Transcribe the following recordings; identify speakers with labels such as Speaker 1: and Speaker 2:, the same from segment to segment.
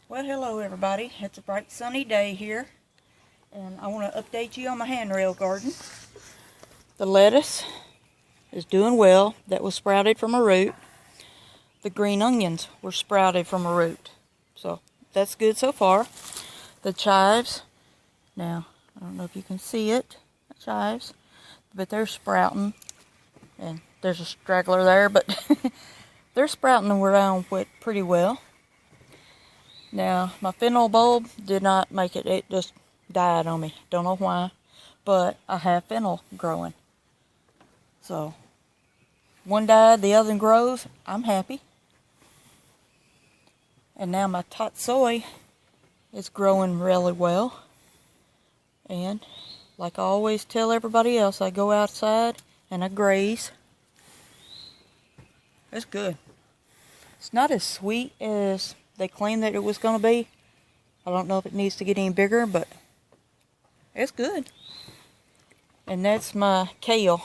Speaker 1: Well, hello everybody. It's a bright sunny day here, and I want to update you on my handrail garden. The lettuce is doing well. That was sprouted from a root. The green onions were sprouted from a root. So that's good so far. The chives, now, I don't know if you can see it, the chives, but they're sprouting. And there's a straggler there, but they're sprouting around pretty well. Now, my fennel bulb did not make it. It just died on me. Don't know why, but I have fennel growing. So, one died, the other grows. I'm happy. And now my tatsoi is growing really well. And, like I always tell everybody else, I go outside and I graze. It's good. It's not as sweet as they claimed that it was going to be. I don't know if it needs to get any bigger, but it's good. And that's my kale.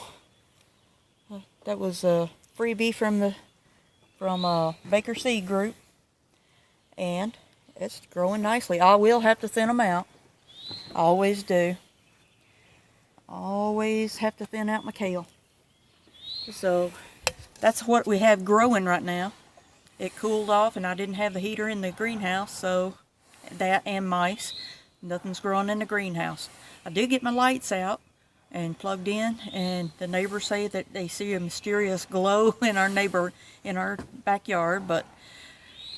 Speaker 1: That was a freebie from Baker Seed Group, and it's growing nicely. I will have to thin them out. I always do. Always have to thin out my kale. So that's what we have growing right now. It cooled off and I didn't have the heater in the greenhouse, so that and mice. Nothing's growing in the greenhouse. I did get my lights out and plugged in, and the neighbors say that they see a mysterious glow in our backyard, but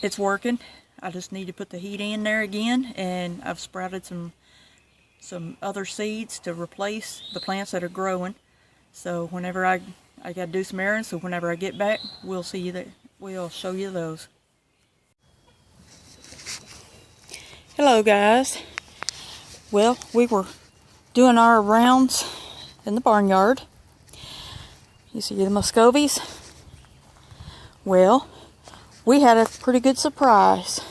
Speaker 1: it's working. I just need to put the heat in there again, and I've sprouted some other seeds to replace the plants that are growing. So whenever I got to do some errands, so whenever I get back, we'll show you those. Hello guys. Well, we were doing our rounds in the barnyard. You see the Muscovies? Well, we had a pretty good surprise.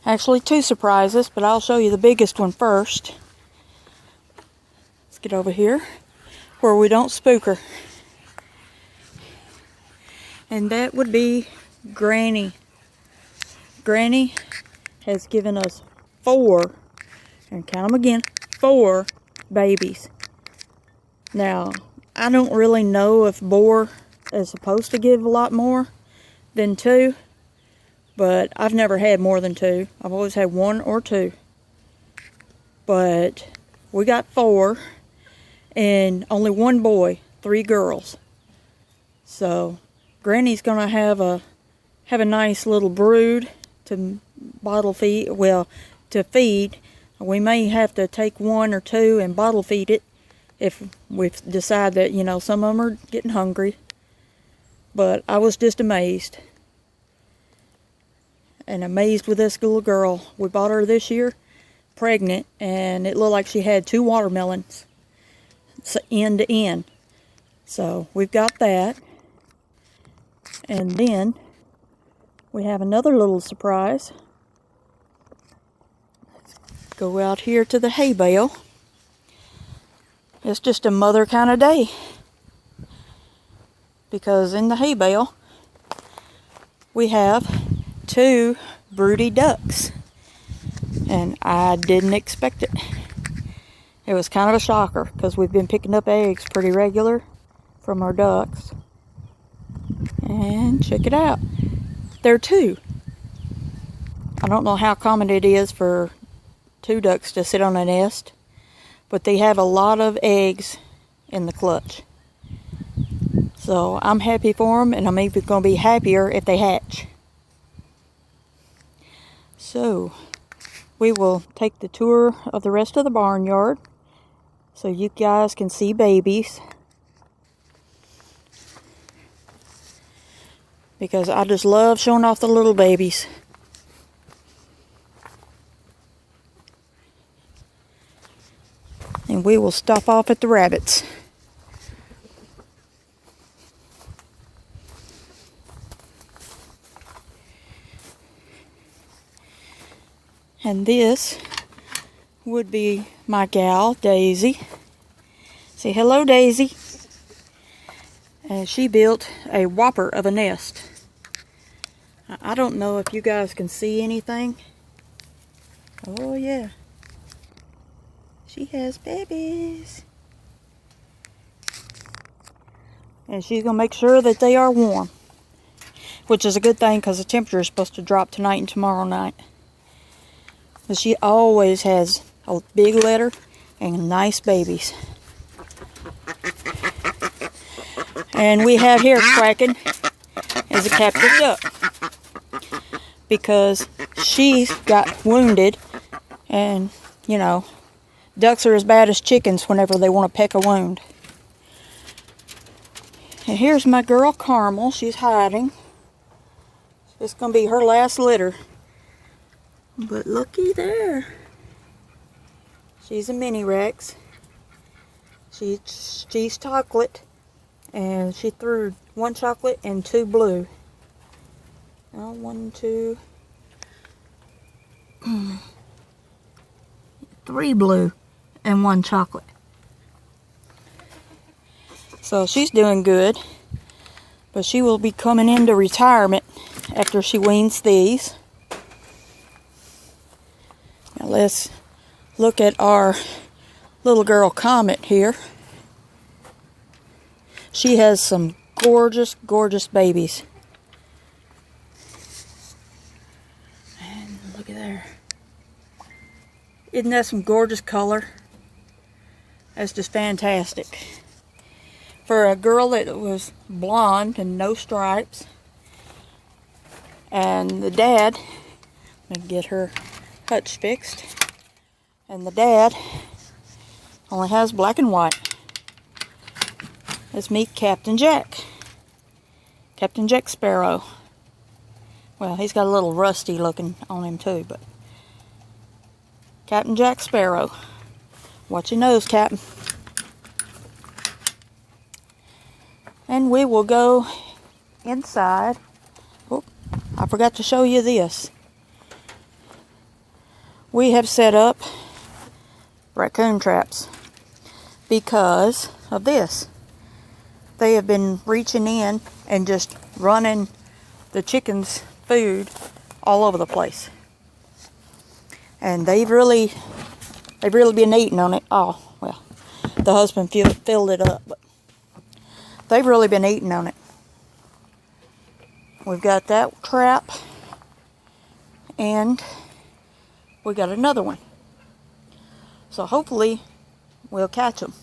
Speaker 1: Actually, two surprises, but I'll show you the biggest one first. Let's get over here where we don't spook her. And that would be Granny. Granny has given us 4, and count them again, 4 babies. Now, I don't really know if boar is supposed to give a lot more than 2, but I've never had more than 2. I've always had 1 or 2. But we got 4, and only 1 boy, 3 girls. So Granny's gonna have a nice little brood to bottle feed. Well, to feed, we may have to take 1 or 2 and bottle feed it if we decide that, you know, some of them are getting hungry. But I was just amazed. And amazed with this little girl. We bought her this year, pregnant, and it looked like she had 2 watermelons, end to end. So we've got that. And then we have another little surprise. Let's go out here to the hay bale. It's just a mother kind of day, because in the hay bale we have 2 broody ducks, and I didn't expect it. It was kind of a shocker, because we've been picking up eggs pretty regular from our ducks. And check it out. There are 2. I don't know how common it is for 2 ducks to sit on a nest, but they have a lot of eggs in the clutch. So I'm happy for them, and I'm even going to be happier if they hatch. So we will take the tour of the rest of the barnyard so you guys can see babies. Because I just love showing off the little babies. And we will stop off at the rabbits. And this would be my gal, Daisy. Say hello, Daisy. And she built a whopper of a nest. I don't know if you guys can see anything, Oh yeah. She has babies. And she's going to make sure that they are warm. Which is a good thing because the temperature is supposed to drop tonight and tomorrow night. But she always has a big litter and nice babies. And we have here quacking is a captive duck. Because she's got wounded. And, you know, ducks are as bad as chickens whenever they want to peck a wound. And here's my girl Carmel. She's hiding. It's going to be her last litter. But looky there. She's a mini Rex. She's chocolate. And she threw 1 chocolate and 2 blue. Oh, 1, 2, 3 blue and 1 chocolate. So she's doing good, but she will be coming into retirement after she weans these. Now let's look at our little girl Comet here. She has some gorgeous, gorgeous babies. And look at there. Isn't that some gorgeous color? That's just fantastic. For a girl that was blonde and no stripes. And the dad, I'm going to get her hutch fixed. And the dad only has black and white. Let's meet Captain Jack. Captain Jack Sparrow. Well, he's got a little rusty looking on him too, but Captain Jack Sparrow. Watch your nose, Captain. And we will go inside. Oh, I forgot to show you this. We have set up raccoon traps because of this. They have been reaching in and just running the chickens' food all over the place. And they've really been eating on it. Oh, well, the husband filled it up, but they've really been eating on it. We've got that trap, and we got another one. So hopefully we'll catch them.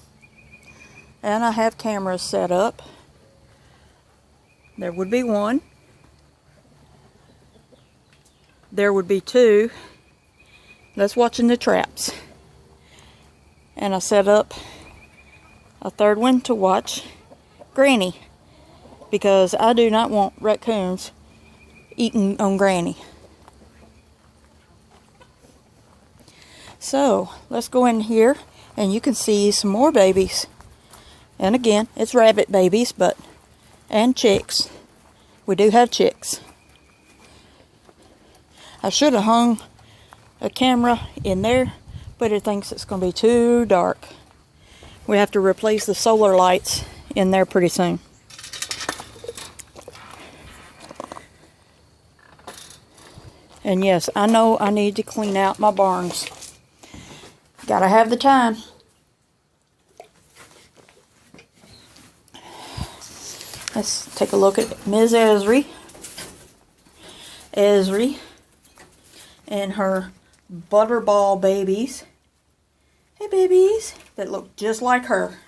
Speaker 1: And I have cameras set up. There would be 1. There would be 2. That's watching the traps. And I set up a 3rd one to watch Granny, because I do not want raccoons eating on Granny. So let's go in here and you can see some more babies. And again, it's rabbit babies, and chicks. We do have chicks. I should have hung a camera in there, but it thinks it's going to be too dark. We have to replace the solar lights in there pretty soon. And yes, I know I need to clean out my barns. Gotta have the time. Let's take a look at Ms. Esri. And her butterball babies. Hey babies, that look just like her.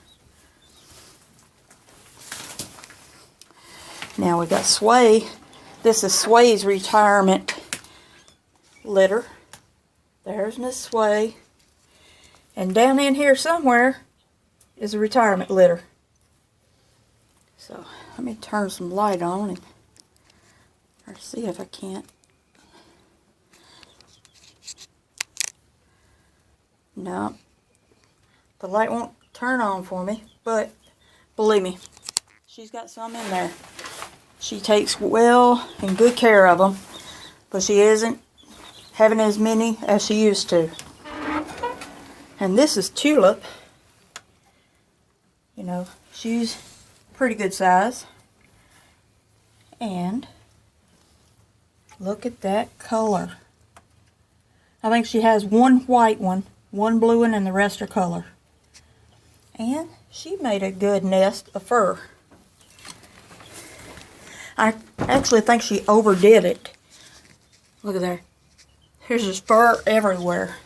Speaker 1: Now we got Sway. This is Sway's retirement litter. There's Miss Sway. And down in here somewhere is a retirement litter. So let me turn some light on and or see if I can't. No, the light won't turn on for me, but believe me, she's got some in there. She takes well and good care of them, but she isn't having as many as she used to. And this is Tulip. You know, she's pretty good size. And look at that color. I think she has one white one, one blue one, and the rest are color. And she made a good nest of fur. I actually think she overdid it. Look at there. There's just fur everywhere.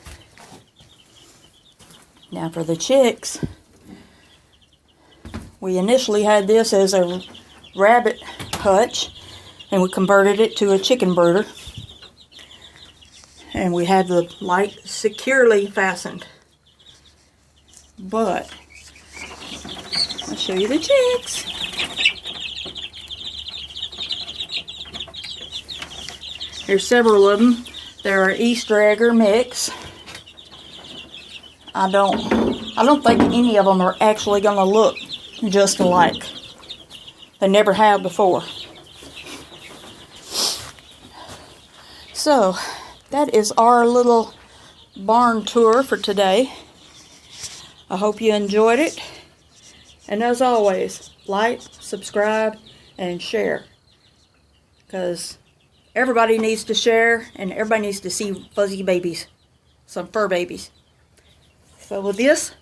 Speaker 1: Now for the chicks, we initially had this as a rabbit hutch, and we converted it to a chicken brooder. And we have the light securely fastened. But I'll show you the chicks. There's several of them. They're an Easter egger mix. I don't think any of them are actually going to look just alike. They never have before. So that is our little barn tour for today. I hope you enjoyed it. And as always, like, subscribe, and share. Because everybody needs to share, and everybody needs to see fuzzy babies. Some fur babies. So with this,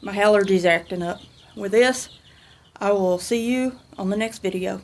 Speaker 1: my allergies acting up. With this, I will see you on the next video.